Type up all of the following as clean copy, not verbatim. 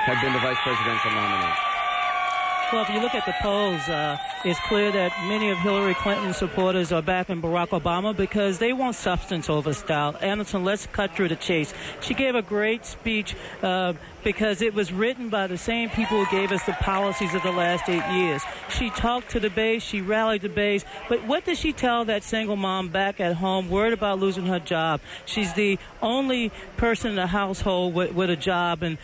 had been the vice presidential nominee. Well, if you look at the polls, it's clear that many of Hillary Clinton's supporters are backing Barack Obama because they want substance over style. Anderson, let's cut through the chase. She gave a great speech because it was written by the same people who gave us the policies of the last 8 years. She talked to the base, she rallied the base, but what did she tell that single mom back at home worried about losing her job? She's the only person in the household with a job and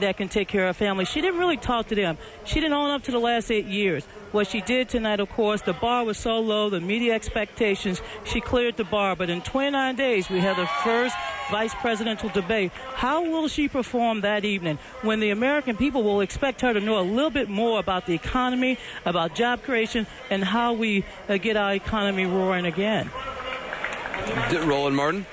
that can take care of her family. She didn't really talk to them. She didn't own up to the last 8 years. What she did tonight, of course, the bar was so low, the media expectations, she cleared the bar. But in 29 days, we had the first vice presidential debate. How will she perform that evening when the American people will expect her to know a little bit more about the economy, about job creation, and how we get our economy roaring again? Roland Martin?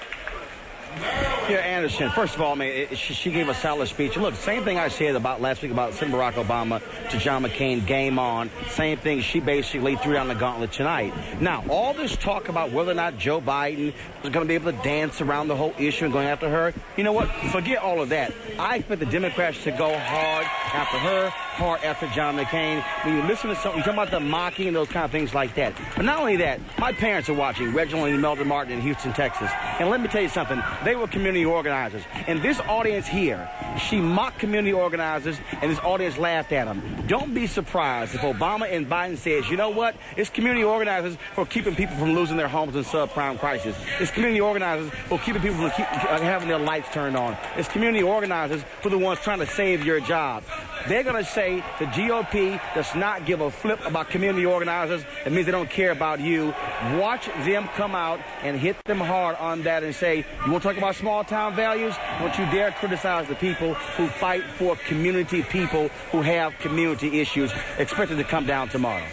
Yeah, Anderson, first of all, she gave a solid speech. Look, same thing I said about last week about Senator Barack Obama to John McCain, game on. Same thing, she basically threw down the gauntlet tonight. Now, all this talk about whether or not Joe Biden is going to be able to dance around the whole issue and going after her, you know what? Forget all of that. I expect the Democrats to go hard after her, hard after John McCain. When you listen to something, you talk about the mocking and those kind of things like that. But not only that, my parents are watching, Reginald and Imelda Martin in Houston, Texas. And let me tell you something. They were community organizers. And this audience here, she mocked community organizers, and this audience laughed at them. Don't be surprised if Obama and Biden says, you know what? It's community organizers for keeping people from losing their homes in subprime crisis. It's community organizers for keeping people from having their lights turned on. It's community organizers for the ones trying to save your job. They're going to say the GOP does not give a flip about community organizers. It means they don't care about you. Watch them come out and hit them hard on that and say, you want to talk about small-town values? Don't you dare criticize the people who fight for community people who have community issues expected to come down tomorrow.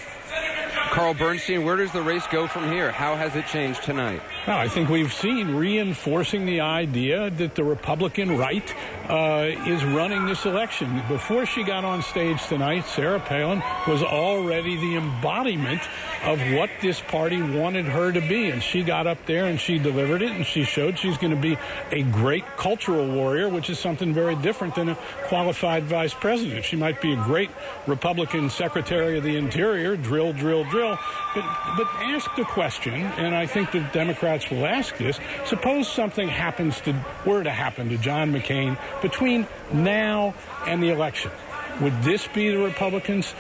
Carl Bernstein, where does the race go from here? How has it changed tonight? Well, I think we've seen reinforcing the idea that the Republican right is running this election. Before she got on stage tonight, Sarah Palin was already the embodiment of what this party wanted her to be. And she got up there and she delivered it, and she showed she's going to be a great cultural warrior, which is something very different than a qualified vice president. She might be a great Republican Secretary of the Interior, drill, drill, drill. But ask the question, and I think the Democrats will ask this, suppose something were to happen to John McCain between now and the election. Would this be the Republicans'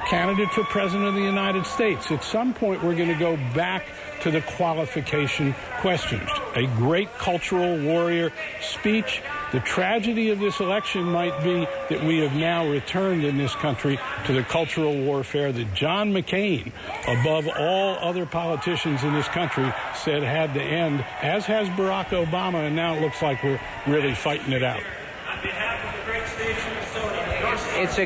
candidate for president of the United States? At some point, we're going to go back to the qualification questions. A great cultural warrior speech. The tragedy of this election might be that we have now returned in this country to the cultural warfare that John McCain, above all other politicians in this country, said had to end, as has Barack Obama, and now it looks like we're really fighting it out. On behalf of the great state of Minnesota, it's a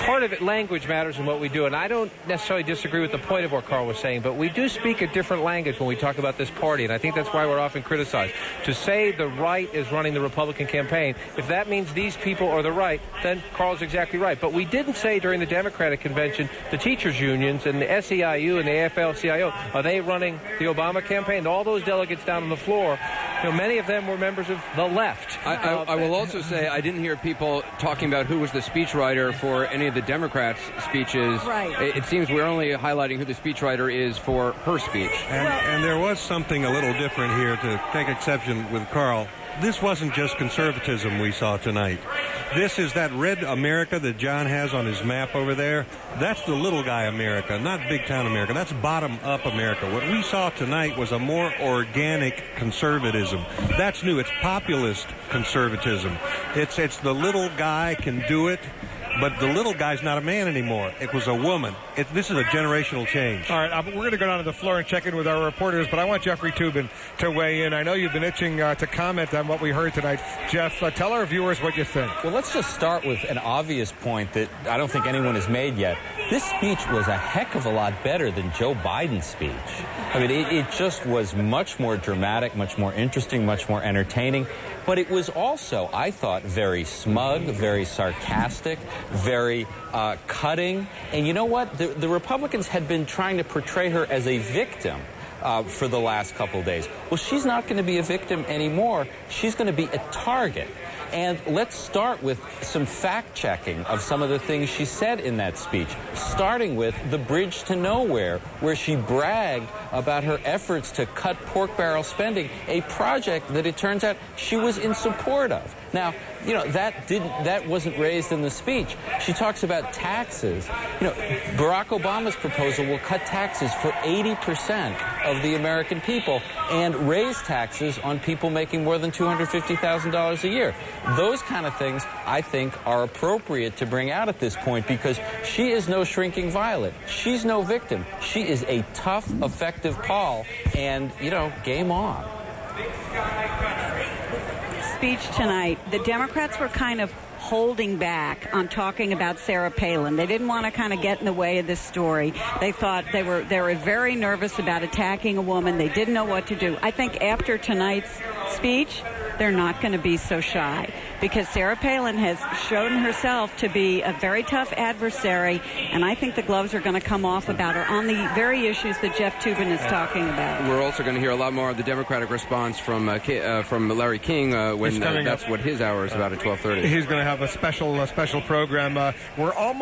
part of it, language matters in what we do, and I don't necessarily disagree with the point of what Carl was saying, but we do speak a different language when we talk about this party, and I think that's why we're often criticized. To say the right is running the Republican campaign, if that means these people are the right, then Carl's exactly right. But we didn't say during the Democratic convention, the teachers' unions and the SEIU and the AFL-CIO, are they running the Obama campaign? All those delegates down on the floor, many of them were members of the left. I will also say I didn't hear people talking about who was the speechwriter for any of the Democrats' speeches. Right. It seems we're only highlighting who the speechwriter is for her speech. And there was something a little different here, to take exception with Carl. This wasn't just conservatism we saw tonight. This is that red America that John has on his map over there. That's the little guy America, not big town America. That's bottom-up America. What we saw tonight was a more organic conservatism. That's new. It's populist conservatism. It's the little guy can do it. But the little guy's not a man anymore. It was a woman. This is a generational change. All right, we're going to go down to the floor and check in with our reporters, but I want Jeffrey Toobin to weigh in. I know you've been itching to comment on what we heard tonight. Jeff, tell our viewers what you think. Well, let's just start with an obvious point that I don't think anyone has made yet. This speech was a heck of a lot better than Joe Biden's speech. I mean, it just was much more dramatic, much more interesting, much more entertaining. But it was also, I thought, very smug, very sarcastic, very cutting. And you know what? The Republicans had been trying to portray her as a victim for the last couple days. Well, she's not going to be a victim anymore. She's going to be a target. And let's start with some fact-checking of some of the things she said in that speech, starting with the bridge to nowhere, where she bragged about her efforts to cut pork barrel spending, a project that it turns out she was in support of. Now, you know, that wasn't raised in the speech. She talks about taxes. You know, Barack Obama's proposal will cut taxes for 80% of the American people and raise taxes on people making more than $250,000 a year. Those kind of things, I think, are appropriate to bring out at this point, because she is no shrinking violet. She's no victim. She is a tough, effective Paul, and, you know, game on. Speech tonight, the Democrats were kind of holding back on talking about Sarah Palin. They didn't want to kind of get in the way of this story. They thought they were very nervous about attacking a woman. They didn't know what to do. I think after tonight's speech, they're not going to be so shy, because Sarah Palin has shown herself to be a very tough adversary, and I think the gloves are going to come off about her on the very issues that Jeff Toobin is talking about. We're also going to hear a lot more of the Democratic response from Larry King when that's what his hour is about at 12:30. He's going to have a special program. We're almost